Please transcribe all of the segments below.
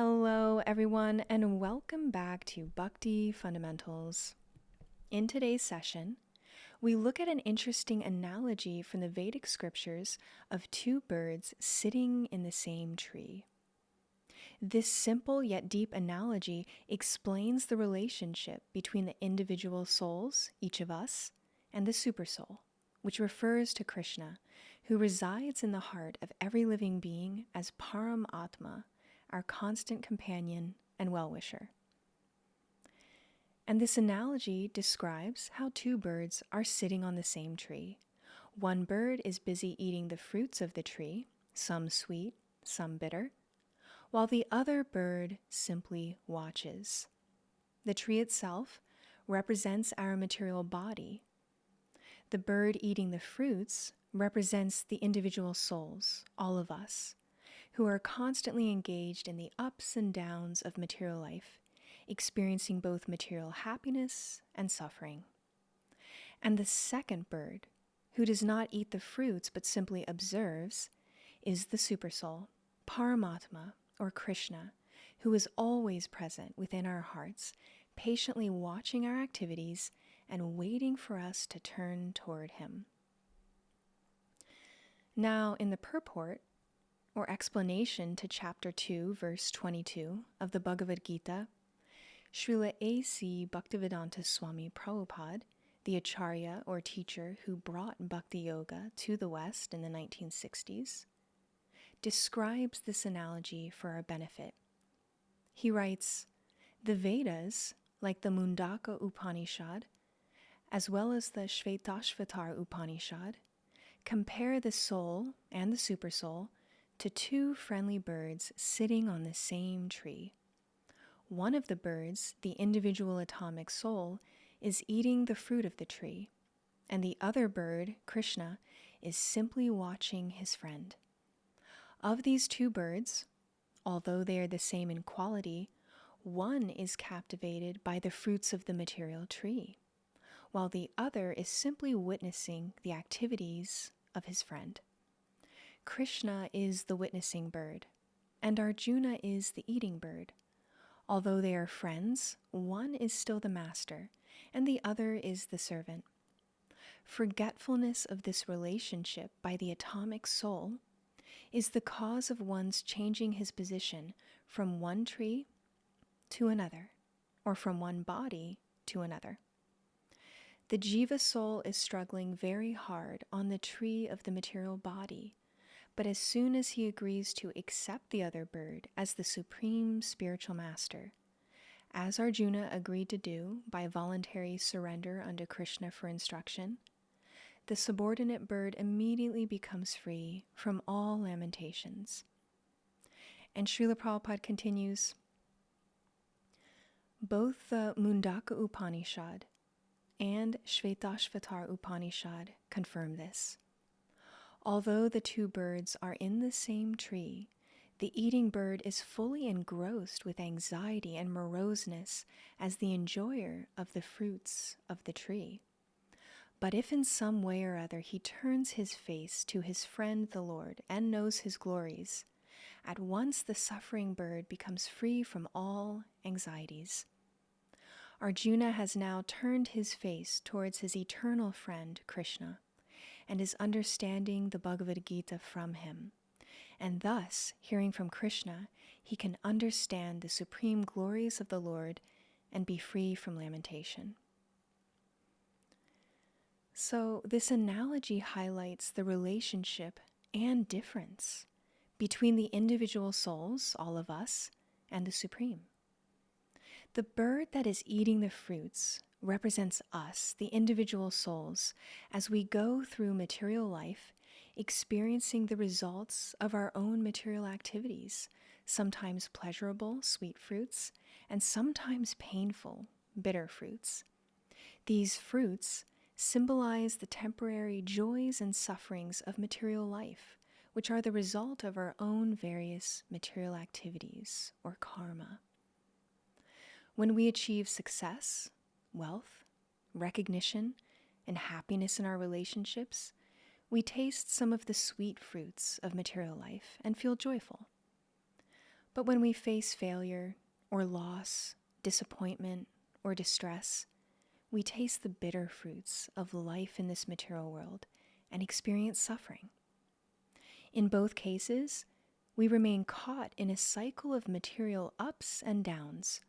Hello, everyone, and welcome back to Bhakti Fundamentals. In today's session, we look at an interesting analogy from the Vedic scriptures of two birds sitting in the same tree. This simple yet deep analogy explains the relationship between the individual souls, each of us, and the Supersoul, which refers to Krishna, who resides in the heart of every living being as Paramatma, our constant companion and well-wisher. And this analogy describes how two birds are sitting on the same tree. One bird is busy eating the fruits of the tree, some sweet, some bitter, while the other bird simply watches. The tree itself represents our material body. The bird eating the fruits represents the individual souls, all of us, who are constantly engaged in the ups and downs of material life, experiencing both material happiness and suffering. And the second bird, who does not eat the fruits but simply observes, is the Supersoul, Paramatma, or Krishna, who is always present within our hearts, patiently watching our activities and waiting for us to turn toward him. Now, in the purport, or explanation to chapter 2, verse 22 of the Bhagavad Gita, Srila A.C. Bhaktivedanta Swami Prabhupada, the acharya or teacher who brought Bhakti Yoga to the West in the 1960s, describes this analogy for our benefit. He writes, "The Vedas, like the Mundaka Upanishad, as well as the Shvetashvatar Upanishad, compare the soul and the supersoul to two friendly birds sitting on the same tree. One of the birds, the individual atomic soul, is eating the fruit of the tree, and the other bird, Krishna, is simply watching his friend. Of these two birds, although they are the same in quality, one is captivated by the fruits of the material tree, while the other is simply witnessing the activities of his friend. Krishna is the witnessing bird, and Arjuna is the eating bird. Although they are friends, one is still the master, and the other is the servant. Forgetfulness of this relationship by the atomic soul is the cause of one's changing his position from one tree to another, or from one body to another. The jiva soul is struggling very hard on the tree of the material body, but as soon as he agrees to accept the other bird as the supreme spiritual master, as Arjuna agreed to do by voluntary surrender unto Krishna for instruction, the subordinate bird immediately becomes free from all lamentations." And Srila Prabhupada continues, "Both the Mundaka Upanishad and Shvetashvatar Upanishad confirm this. Although the two birds are in the same tree, the eating bird is fully engrossed with anxiety and moroseness as the enjoyer of the fruits of the tree. But if in some way or other he turns his face to his friend the Lord and knows his glories, at once the suffering bird becomes free from all anxieties. Arjuna has now turned his face towards his eternal friend Krishna, and is understanding the Bhagavad Gita from him. And thus, hearing from Krishna, he can understand the supreme glories of the Lord and be free from lamentation." So this analogy highlights the relationship and difference between the individual souls, all of us, and the Supreme. The bird that is eating the fruits represents us, the individual souls, as we go through material life, experiencing the results of our own material activities, sometimes pleasurable, sweet fruits, and sometimes painful, bitter fruits. These fruits symbolize the temporary joys and sufferings of material life, which are the result of our own various material activities, or karma. When we achieve success, wealth, recognition, and happiness in our relationships, we taste some of the sweet fruits of material life and feel joyful. But when we face failure or loss, disappointment or distress, we taste the bitter fruits of life in this material world and experience suffering. In both cases, we remain caught in a cycle of material ups and downs,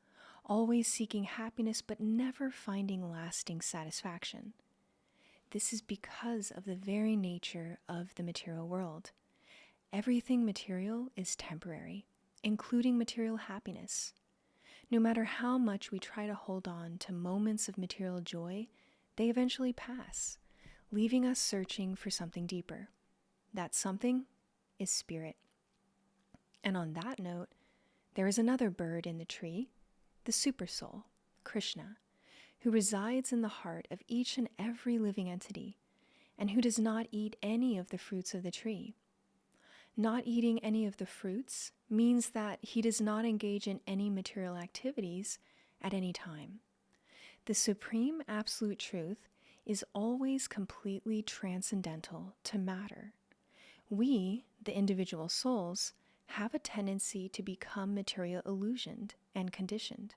always seeking happiness but never finding lasting satisfaction. This is because of the very nature of the material world. Everything material is temporary, including material happiness. No matter how much we try to hold on to moments of material joy, they eventually pass, leaving us searching for something deeper. That something is spirit. And on that note, there is another bird in the tree, the Supersoul, Krishna, who resides in the heart of each and every living entity, and who does not eat any of the fruits of the tree. Not eating any of the fruits means that he does not engage in any material activities at any time. The supreme absolute truth is always completely transcendental to matter. We, the individual souls, have a tendency to become material illusioned and conditioned,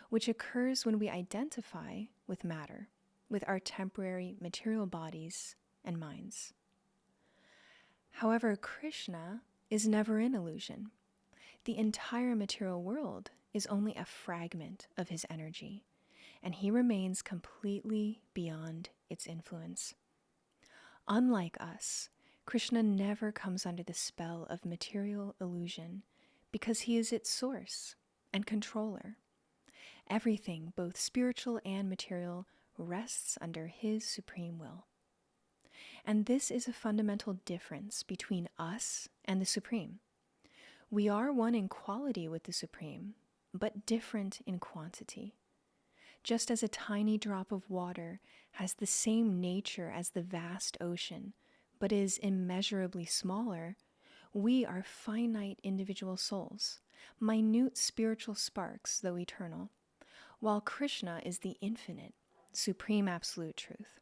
which occurs when we identify with matter, with our temporary material bodies and minds. However, Krishna is never in illusion. The entire material world is only a fragment of his energy, and he remains completely beyond its influence. Unlike us, Krishna never comes under the spell of material illusion because he is its source and controller. Everything, both spiritual and material, rests under his supreme will. And this is a fundamental difference between us and the Supreme. We are one in quality with the Supreme, but different in quantity. Just as a tiny drop of water has the same nature as the vast ocean, but is immeasurably smaller, we are finite individual souls, minute spiritual sparks, though eternal, while Krishna is the infinite, supreme absolute truth.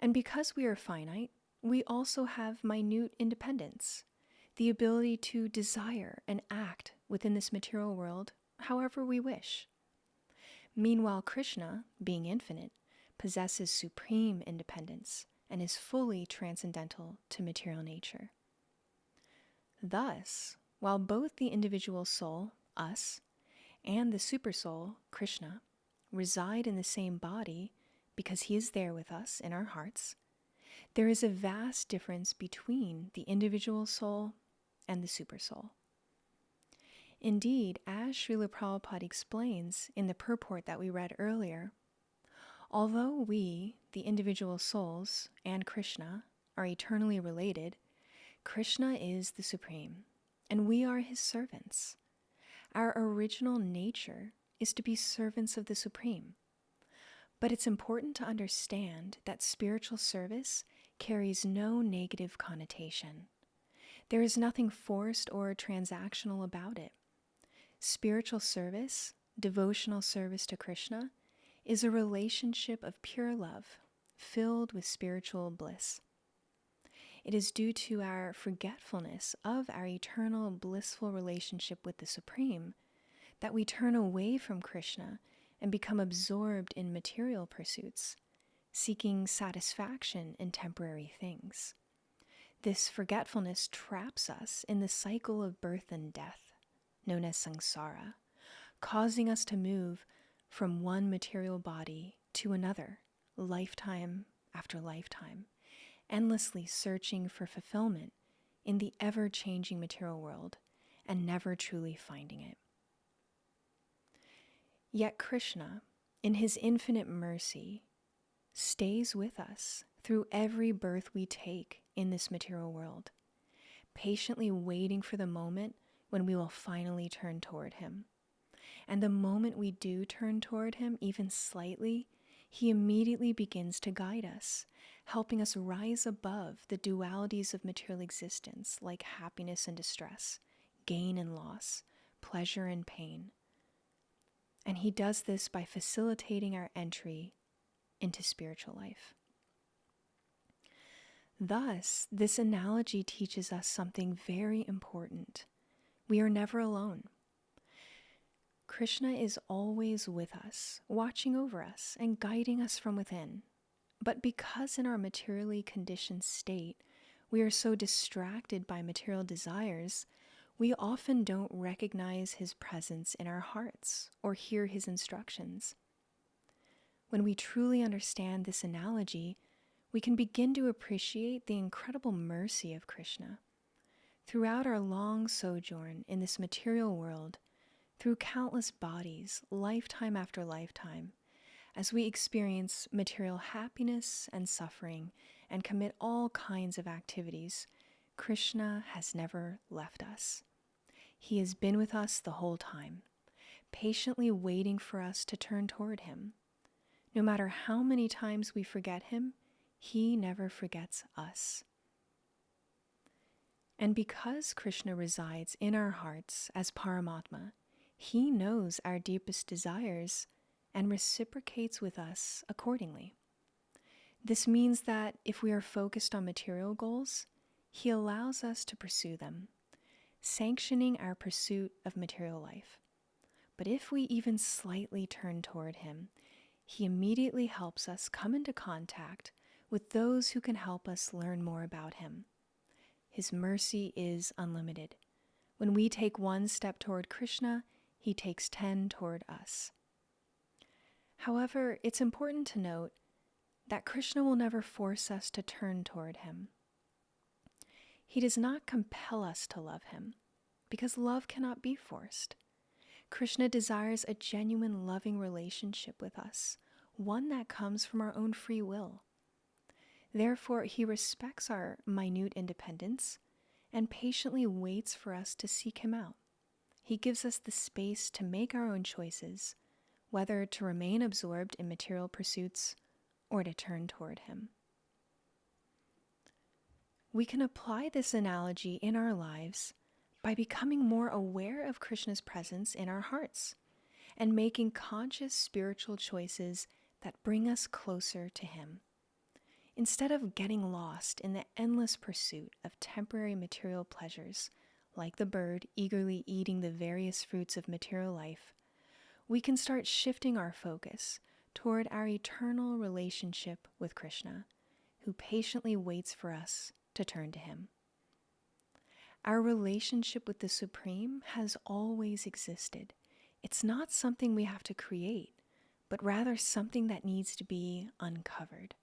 And because we are finite, we also have minute independence, the ability to desire and act within this material world however we wish. Meanwhile, Krishna, being infinite, possesses supreme independence and is fully transcendental to material nature. Thus, while both the individual soul, us, and the Supersoul, Krishna, reside in the same body because he is there with us in our hearts, there is a vast difference between the individual soul and the Supersoul. Indeed, as Srila Prabhupada explains in the purport that we read earlier, although we, the individual souls, and Krishna are eternally related, Krishna is the Supreme, and we are his servants. Our original nature is to be servants of the Supreme. But it's important to understand that spiritual service carries no negative connotation. There is nothing forced or transactional about it. Spiritual service, devotional service to Krishna, is a relationship of pure love, filled with spiritual bliss. It is due to our forgetfulness of our eternal blissful relationship with the Supreme that we turn away from Krishna and become absorbed in material pursuits, seeking satisfaction in temporary things. This forgetfulness traps us in the cycle of birth and death, known as samsara, causing us to move from one material body to another, lifetime after lifetime, endlessly searching for fulfillment in the ever-changing material world and never truly finding it. Yet Krishna, in his infinite mercy, stays with us through every birth we take in this material world, patiently waiting for the moment when we will finally turn toward him. And the moment we do turn toward him, even slightly, he immediately begins to guide us, helping us rise above the dualities of material existence like happiness and distress, gain and loss, pleasure and pain. And he does this by facilitating our entry into spiritual life. Thus, this analogy teaches us something very important. We are never alone. Krishna is always with us, watching over us and guiding us from within. But because in our materially conditioned state, we are so distracted by material desires, we often don't recognize his presence in our hearts or hear his instructions. When we truly understand this analogy, we can begin to appreciate the incredible mercy of Krishna. Throughout our long sojourn in this material world, through countless bodies, lifetime after lifetime, as we experience material happiness and suffering and commit all kinds of activities, Krishna has never left us. He has been with us the whole time, patiently waiting for us to turn toward him. No matter how many times we forget him, he never forgets us. And because Krishna resides in our hearts as Paramatma, he knows our deepest desires and reciprocates with us accordingly. This means that if we are focused on material goals, he allows us to pursue them, sanctioning our pursuit of material life. But if we even slightly turn toward him, he immediately helps us come into contact with those who can help us learn more about him. His mercy is unlimited. When we take one step toward Krishna, he takes 10 toward us. However, it's important to note that Krishna will never force us to turn toward him. He does not compel us to love him, because love cannot be forced. Krishna desires a genuine loving relationship with us, one that comes from our own free will. Therefore, he respects our minute independence and patiently waits for us to seek him out. He gives us the space to make our own choices, whether to remain absorbed in material pursuits or to turn toward him. We can apply this analogy in our lives by becoming more aware of Krishna's presence in our hearts and making conscious spiritual choices that bring us closer to him. Instead of getting lost in the endless pursuit of temporary material pleasures, like the bird eagerly eating the various fruits of material life, we can start shifting our focus toward our eternal relationship with Krishna, who patiently waits for us to turn to him. Our relationship with the Supreme has always existed. It's not something we have to create, but rather something that needs to be uncovered.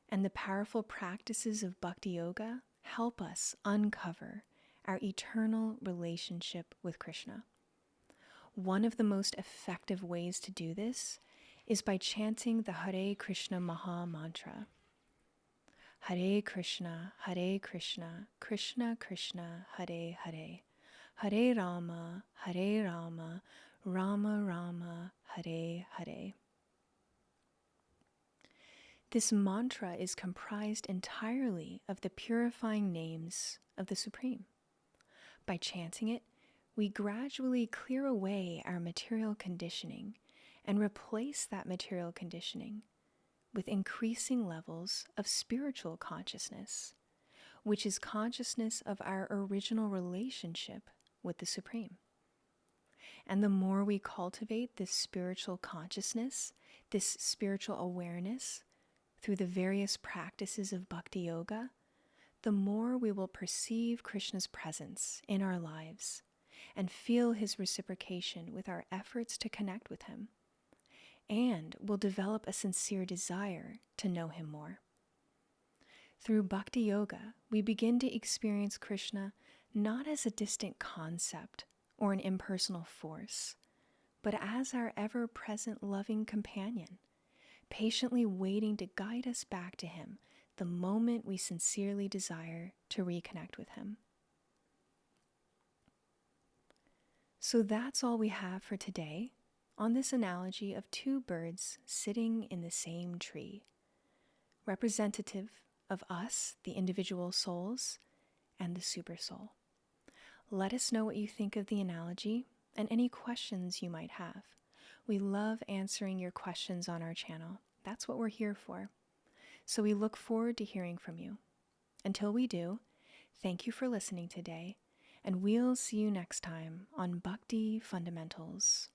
And the powerful practices of Bhakti Yoga help us uncover our eternal relationship with Krishna. One of the most effective ways to do this is by chanting the Hare Krishna Maha Mantra. Hare Krishna, Krishna Krishna, Hare Hare, Hare Rama, Rama Rama, Hare Hare. This mantra is comprised entirely of the purifying names of the Supreme. By chanting it, we gradually clear away our material conditioning and replace that material conditioning with increasing levels of spiritual consciousness, which is consciousness of our original relationship with the Supreme. And the more we cultivate this spiritual consciousness, this spiritual awareness, through the various practices of Bhakti Yoga, the more we will perceive Krishna's presence in our lives and feel his reciprocation with our efforts to connect with him, and will develop a sincere desire to know him more. Through Bhakti Yoga, we begin to experience Krishna not as a distant concept or an impersonal force, but as our ever-present loving companion, patiently waiting to guide us back to him the moment we sincerely desire to reconnect with him. So that's all we have for today on this analogy of two birds sitting in the same tree, representative of us, the individual souls, and the Supersoul. Let us know what you think of the analogy and any questions you might have. We love answering your questions on our channel. That's what we're here for. So we look forward to hearing from you. Until we do, thank you for listening today, and we'll see you next time on Bhakti Fundamentals.